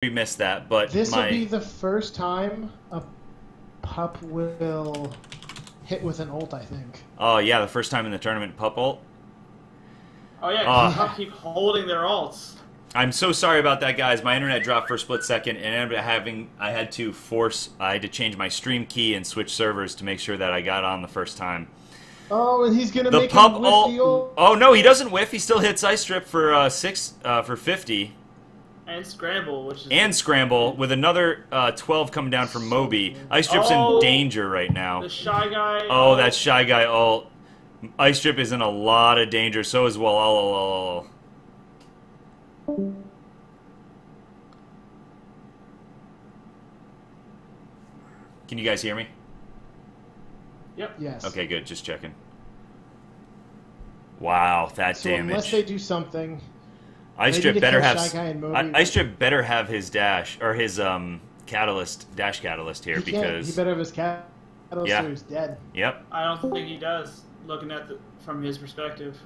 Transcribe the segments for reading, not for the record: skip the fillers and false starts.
missed that, but This will be the first time a pup will hit with an ult, I think. Oh, yeah, the first time in the tournament, pup ult. Oh, yeah, pup keep holding their ults. I'm so sorry about that, guys. My internet dropped for a split second, and I had to change my stream key and switch servers to make sure that I got on the first time. Oh, and he's gonna The make pup him whiff ult. the ult. Oh no, he doesn't whiff. He still hits Ice Strip for 50. And Scramble, which is... And Scramble, with another 12 coming down from Moby. Ice Strip's in danger right now. The Shy Guy... Oh, that Shy Guy ult. Ice Strip is in a lot of danger, so is Wall. Can you guys hear me? Yep. Yes. Okay, good. Just checking. Wow, that So damage. unless they do something... Ice Maybe Strip to better kill have Shy Guy and Moby. Ice Strip better have his dash or his dash catalyst here He because better have his catalyst Yeah. or he's dead. Yep. I don't think he does, looking at from his perspective.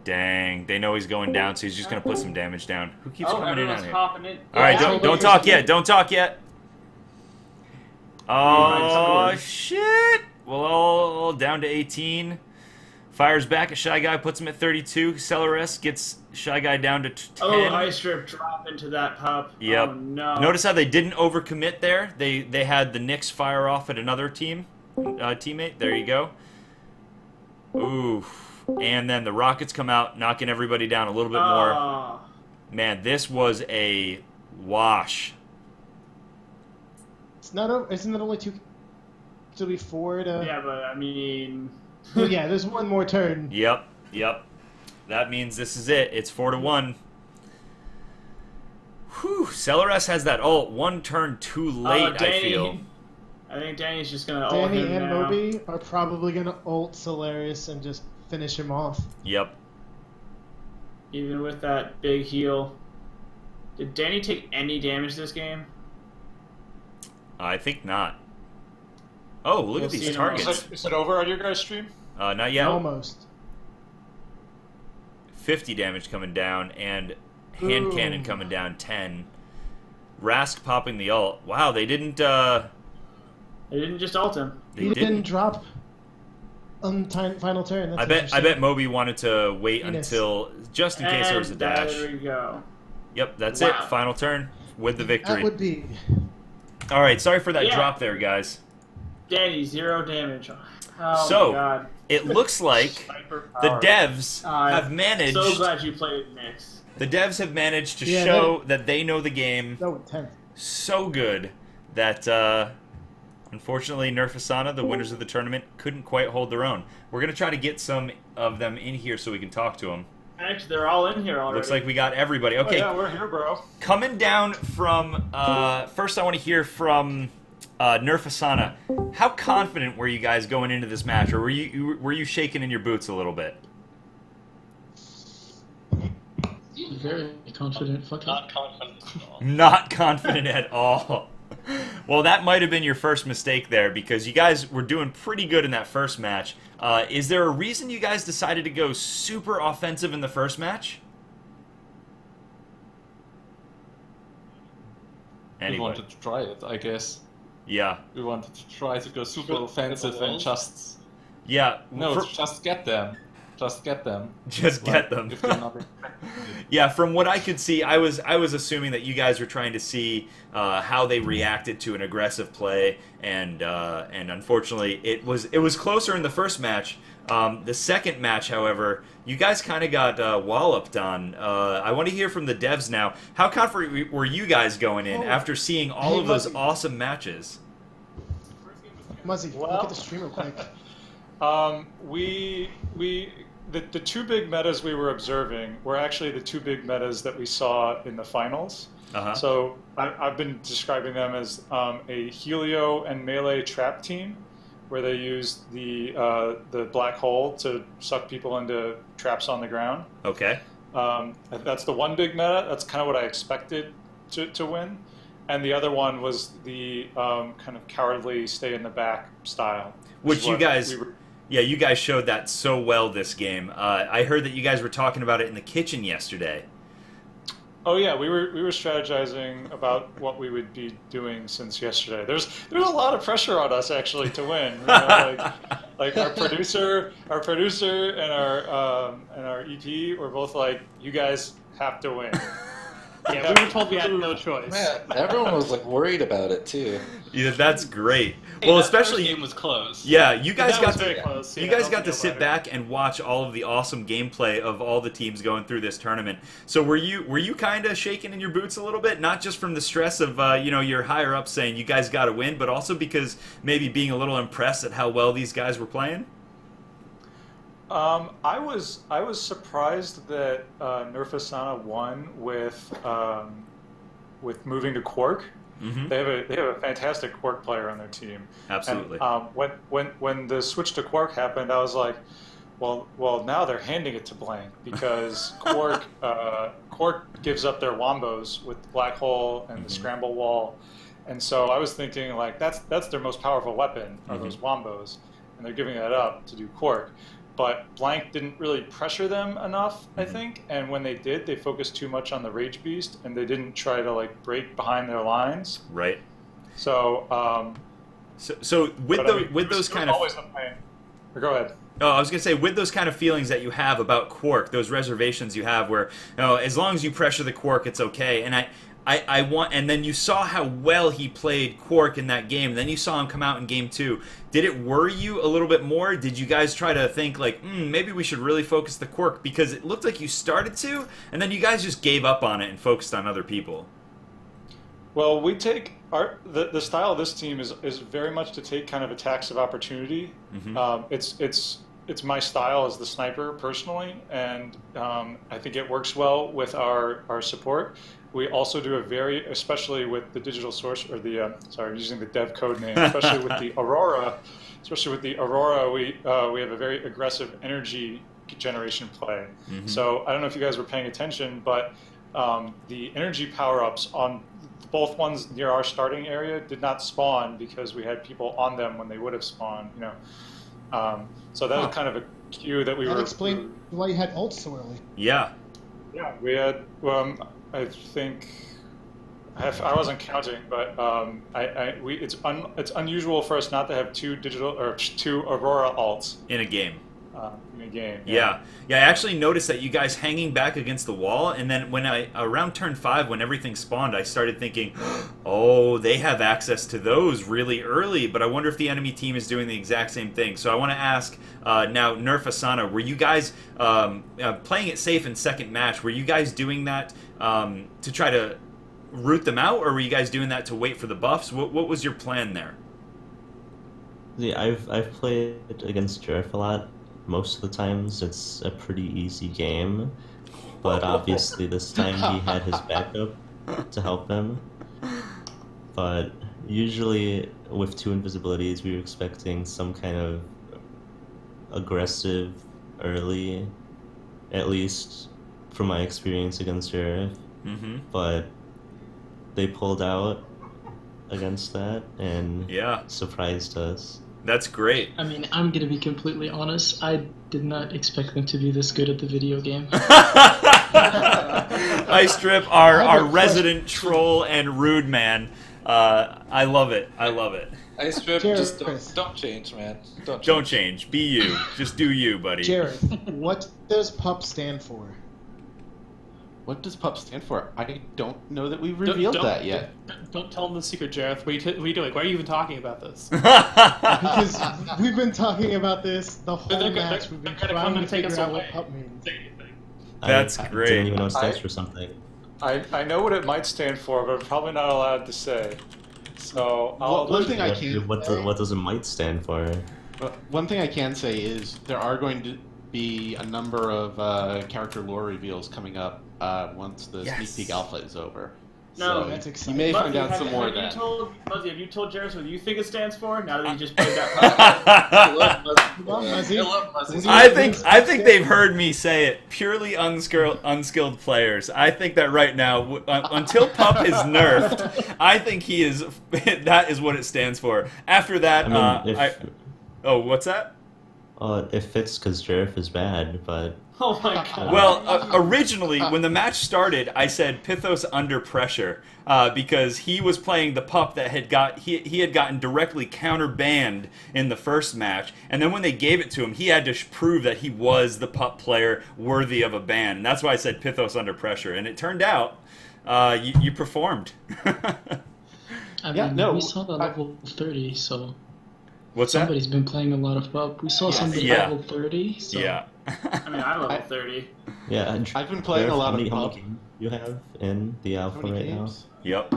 Dang, they know he's going down, so he's just gonna put some damage down. Who keeps coming in everyone's on here? hopping in. All right, Yeah, don't talk yet. Don't talk yet. Oh shit! Well, all down to 18. Fires back at Shy Guy, puts him at 32. Celarus gets Shy Guy down to 10. Oh, Ice Strip drop into that pup. Yep. Oh, no. Notice how they didn't overcommit there. They had the Knicks fire off at another teammate. There you go. Oof. And then the Rockets come out, knocking everybody down a little bit more. Man, this was a wash. It's not. Isn't it only two? To be four to. Yeah, but I mean. Oh, yeah, there's one more turn. Yep. That means this is it. It's 4-1. Whew. Celarus has that ult one turn too late, Danny, I feel. I think Danny's just gonna ult him Danny and now. Moby are probably gonna ult Solaris and just finish him off. Yep. Even with that big heal. Did Danny take any damage this game? I think not. Oh, look at these targets. Is it over on your guys' stream? Not yet. Almost. 50 damage coming down, and hand cannon coming down 10. Rask popping the ult. Wow, they didn't. They didn't just ult him. He didn't drop on final turn. That's I bet Moby wanted to wait until just in case there was a dash. There we go. Yep, that's it. Final turn with the victory. That would be. All right, sorry for that drop there, guys. Danny, 0 damage. Oh So, my God. it looks like the devs have managed. So glad you played Knicks. The devs have managed to show that they know the game so good that, unfortunately, Nerf Asana, the winners of the tournament, couldn't quite hold their own. We're going to try to get some of them in here so we can talk to them. Actually, they're all in here already. Looks like we got everybody. Okay. Oh, yeah, we're here, bro. Coming down from, first I want to hear from Nerf Asana. How confident were you guys going into this match, or were you shaking in your boots a little bit? Very confident. Not confident at all. Not confident at all. Well, that might have been your first mistake there, because you guys were doing pretty good in that first match. Is there a reason you guys decided to go super offensive in the first match? Anyway. We wanted to try it, I guess. Yeah. We wanted to try to go super offensive and just... Yeah. No, just get them. Just get them. Just get them. If they're not yeah, from what I could see, I was assuming that you guys were trying to see how they reacted to an aggressive play, and unfortunately, it was closer in the first match. The second match, however, you guys kind of got walloped on. I want to hear from the devs now. How confident were you guys going in after seeing all of those awesome matches? Muzzy, look at the stream real quick. The two big metas we were observing were actually the two big metas that we saw in the finals. So I've been describing them as a Helio and Melee trap team, where they use the black hole to suck people into traps on the ground. Okay. That's the one big meta. That's kind of what I expected to win. And the other one was the kind of cowardly stay in the back style. Which you guys... Yeah, you guys showed that so well this game. I heard that you guys were talking about it in the kitchen yesterday. Oh yeah, we were strategizing about what we would be doing since yesterday. There's a lot of pressure on us actually to win. You know, like our producer and our EP were both like, you guys have to win. Yeah, we were told we had no choice. Man, everyone was like worried about it too. Yeah, that's great. Hey, well, that especially first game was close. Yeah, you guys That got was to very close. you Yeah, guys don't got to feel sit better. back and watch all of the awesome gameplay of all the teams going through this tournament. So were you kind of shaking in your boots a little bit, not just from the stress of your higher ups saying you guys got to win, but also because maybe being a little impressed at how well these guys were playing? I was surprised that Nerf Asana won with moving to Quark. Mm-hmm. They have a fantastic Quark player on their team. Absolutely. And, when the switch to Quark happened, I was like, well now they're handing it to Blank because Quark gives up their wombos with the black hole and the scramble wall, and so I was thinking like that's their most powerful weapon are those wombos, and they're giving that up to do Quark. But Blank didn't really pressure them enough, I think. And when they did, they focused too much on the Rage Beast, and they didn't try to like break behind their lines. Right. So, so with those kind of always a plan. Go ahead. Oh, I was going to say, with those kind of feelings that you have about Quark, those reservations you have where, as long as you pressure the Quark, it's okay. And I want, and then you saw how well he played Quark in that game. Then you saw him come out in game 2. Did it worry you a little bit more? Did you guys try to think like, maybe we should really focus the Quark? Because it looked like you started to, and then you guys just gave up on it and focused on other people. Well, we take the style of this team is very much to take kind of attacks of opportunity. It's my style as the sniper personally, and I think it works well with our support. We also do especially with the digital source, or I'm using the dev code name, especially with the Aurora. We have a very aggressive energy generation play. So I don't know if you guys were paying attention, but the energy power-ups on both ones near our starting area did not spawn because we had people on them when they would have spawned. So that was kind of a cue that we were. That explained why you had ults so early. Yeah. Yeah, we had. I think I wasn't counting, but it's unusual for us not to have two Aurora alts In a game. Yeah. I actually noticed that you guys hanging back against the wall, and then when around turn 5, when everything spawned, I started thinking, oh, they have access to those really early, but I wonder if the enemy team is doing the exact same thing. So I want to ask, now, Nerf Asana, were you guys playing it safe in second match? Were you guys doing that to try to root them out, or were you guys doing that to wait for the buffs? What was your plan there? Yeah, I've played against Jerf a lot. Most of the times it's a pretty easy game, but obviously this time he had his backup to help him. But usually with 2 invisibilities we were expecting some kind of aggressive early, at least from my experience against Jerf. But they pulled out against that and surprised us. That's great. I mean, I'm gonna be completely honest. I did not expect them to be this good at the video game. Ice Strip, our resident troll and rude man. I love it. I love it. Ice Strip, just don't change, man. Don't change. Be you. Just do you, buddy. Jared, what does PUP stand for? What does PUP stand for? I don't know that we've revealed that yet. Don't tell them the secret, Jareth. What are you doing? Why are you even talking about this? Because we've been talking about this the whole match. We've been trying to figure out what PUP means. That's I great. didn't even know it stands for something. I know what it might stand for, but I'm probably not allowed to say. So one thing I can. What does it might stand for? One thing I can say is there are going to be a number of character lore reveals coming up once the sneak peek alpha is over. No, so that's exciting. You may find Muzzy, out some more of that. Muzzy, have you told Jareth what you think it stands for? Now that you just played that. I love Muzzy. I think they've heard me say it. Purely unskilled players. I think that right now, until Pup is nerfed, I think he is. That is what it stands for. After that, I mean, oh, what's that? It fits because Jareth is bad, but... Oh my god. Well, originally, when the match started, I said Pythos under pressure because he was playing the pup that he had gotten directly counter-banned in the first match, and then when they gave it to him, he had to prove that he was the pup player worthy of a ban, and that's why I said Pythos under pressure, and it turned out you performed. We saw that level 30, so... What's Somebody's been playing a lot of pup. We saw somebody level 30, so... Yeah. I mean, I'm level 30. Yeah, I've been playing a lot of how pup. many you have in the alpha right games? now? Yep.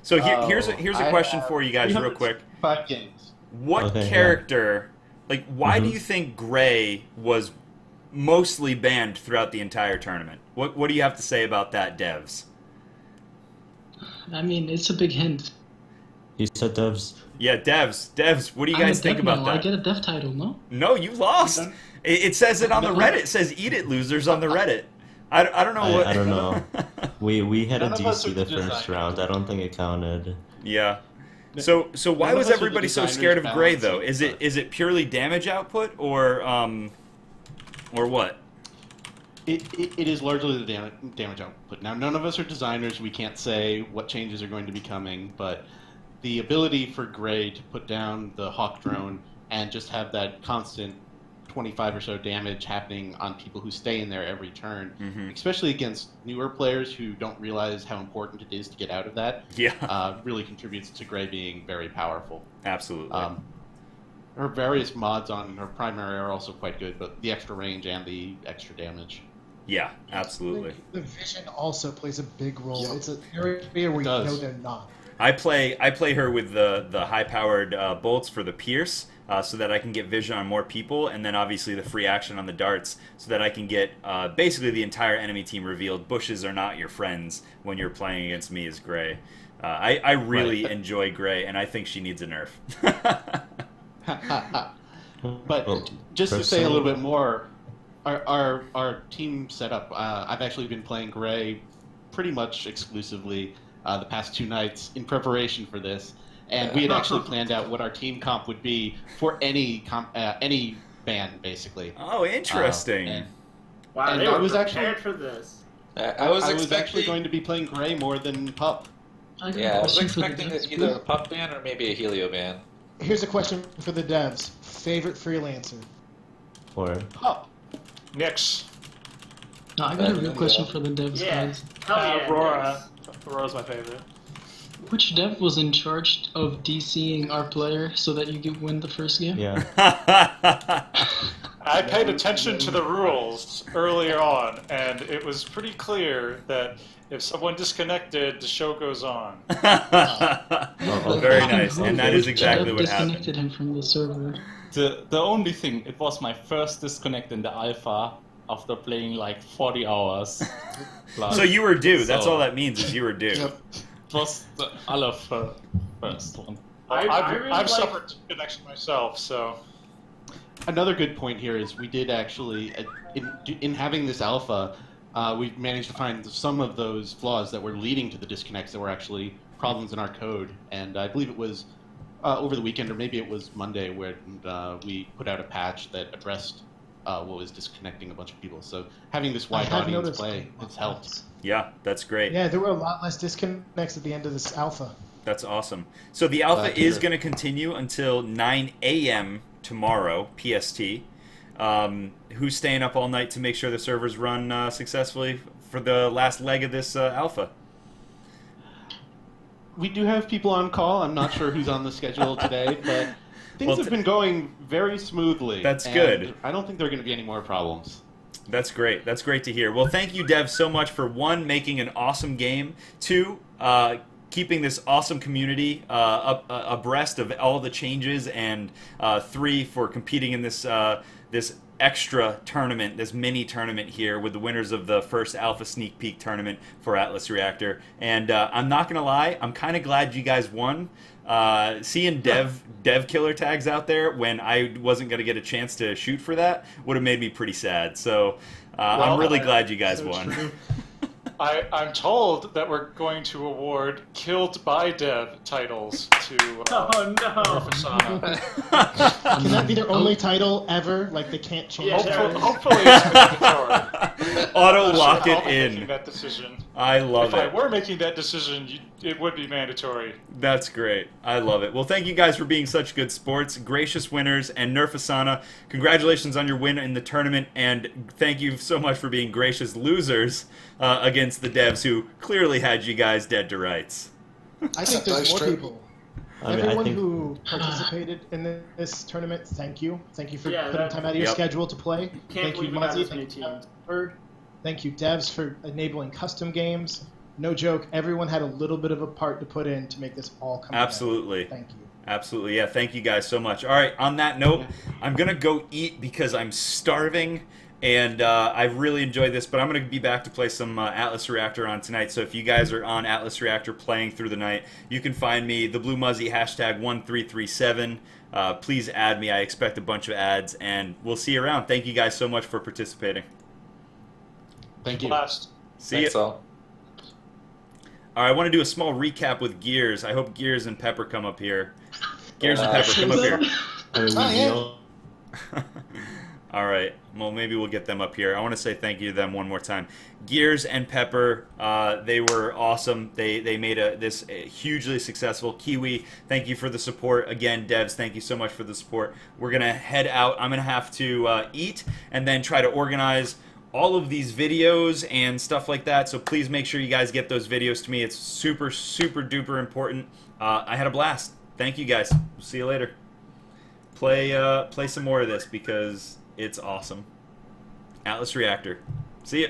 So here's a question for you guys real quick. 5 games. What character, like, why do you think Gray was mostly banned throughout the entire tournament? What do you have to say about that, devs? I mean, it's a big hint. You said devs. Yeah, devs. What do you guys think about that? I get a dev title, no? No, you lost. It says it on the Reddit. It says "Eat it, losers" on the Reddit. I don't know what. I don't know. We had a DC the first round. I don't think it counted. Yeah. So why was everybody so scared of Gray though? Is it purely damage output or what? It is largely the damage output. Now, none of us are designers. We can't say what changes are going to be coming, but the ability for Gray to put down the Hawk drone and just have that constant 25 or so damage happening on people who stay in there every turn, especially against newer players who don't realize how important it is to get out of that, really contributes to Gray being very powerful. Absolutely. Her various mods on her primary are also quite good, but the extra range and the extra damage. Yeah, absolutely. The vision also plays a big role. It's an area where you know they're not. I play her with the high-powered bolts for the pierce, so that I can get vision on more people, and then obviously the free action on the darts, so that I can get basically the entire enemy team revealed. Bushes are not your friends when you're playing against me as Gray. I really enjoy Gray, and I think she needs a nerf. But just to say a little bit more, our team setup, I've actually been playing Gray pretty much exclusively the past 2 nights in preparation for this, and we had actually planned out what our team comp would be for any ban, basically. Oh, interesting. Wow, they were prepared for this. I was actually going to be playing Gray more than Pup. I was expecting either a Pup ban or maybe a Helio ban. Here's a question for the devs. Favorite freelancer? For Pup. Nix. No, I got a real question for the devs, guys. Aurora. Aurora's my favorite. Which dev was in charge of DCing our player so that you could win the first game? Yeah. I paid attention to the rules earlier on, and it was pretty clear that if someone disconnected, the show goes on. Very nice, and that is exactly what happened. Disconnected him from the server. The only thing, it was my first disconnect in the alpha after playing like 40 hours. So you were due. That's all that means is you were due. Yep. It was the alpha first one. I've suffered disconnection myself, so. Another good point here is we did actually, in having this alpha, we managed to find some of those flaws that were leading to the disconnects that were actually problems in our code. And I believe it was over the weekend, or maybe it was Monday, where we put out a patch that addressed what was disconnecting a bunch of people. So having this wide audience play, it's helped. Yeah, that's great. Yeah, there were a lot less disconnects at the end of this alpha. That's awesome. So the alpha is going to continue until 9 a.m. tomorrow, PST. Who's staying up all night to make sure the servers run successfully for the last leg of this alpha? We do have people on call. I'm not sure who's on the schedule today, but things have been going very smoothly. That's good. I don't think there are going to be any more problems. That's great. That's great to hear. Well, thank you, Dev, so much for 1, making an awesome game, 2, keeping this awesome community abreast of all the changes, and 3, for competing in this this extra tournament, this mini tournament here with the winners of the first Alpha Sneak Peek tournament for Atlas Reactor. And I'm not going to lie, I'm kind of glad you guys won. Seeing dev killer tags out there when I wasn't going to get a chance to shoot for that would have made me pretty sad. So I'm really glad you guys won. I'm told that we're going to award Killed by Dev titles to Oh no! Nerfasana. Can that be their only title ever? Like they can't change it? Hopefully it's mandatory. Auto lock I'll it be making in. that decision. I love If it. I were making that decision, it would be mandatory. That's great. I love it. Well, thank you guys for being such good sports, gracious winners, and Nerfasana, congratulations on your win in the tournament, and thank you so much for being gracious losers against the devs who clearly had you guys dead to rights. I think there's more people. I mean, Everyone I think... who participated in this tournament, thank you. Thank you for Yeah, putting time out of your Yep. schedule to play. Can't Thank you, believe we got Muzzy. this many Thank you, teams. Bird. Thank you, devs, for enabling custom games. No joke, everyone had a little bit of a part to put in to make this all come Absolutely. together. Thank you. Absolutely, yeah. Thank you guys so much. All right, on that note, I'm going to go eat because I'm starving, and I really enjoyed this, but I'm going to be back to play some Atlas Reactor on tonight, so if you guys are on Atlas Reactor playing through the night, you can find me, TheBlueMuzzy, #1337. Please add me. I expect a bunch of ads, and we'll see you around. Thank you guys so much for participating. Thank you. Blast. See you. All right, I want to do a small recap with Gears. I hope Gears and Pepper come up here. Gears and Pepper, come up here. All right. Well, maybe we'll get them up here. I want to say thank you to them one more time. Gears and Pepper, they were awesome. They made this hugely successful. Kiwi, thank you for the support. Again, devs, thank you so much for the support. We're going to head out. I'm going to have to eat and then try to organize all of these videos and stuff like that, so please make sure you guys get those videos to me. It's super, super duper important. I had a blast. Thank you guys. See you later. Play some more of this because it's awesome. Atlas Reactor. See ya.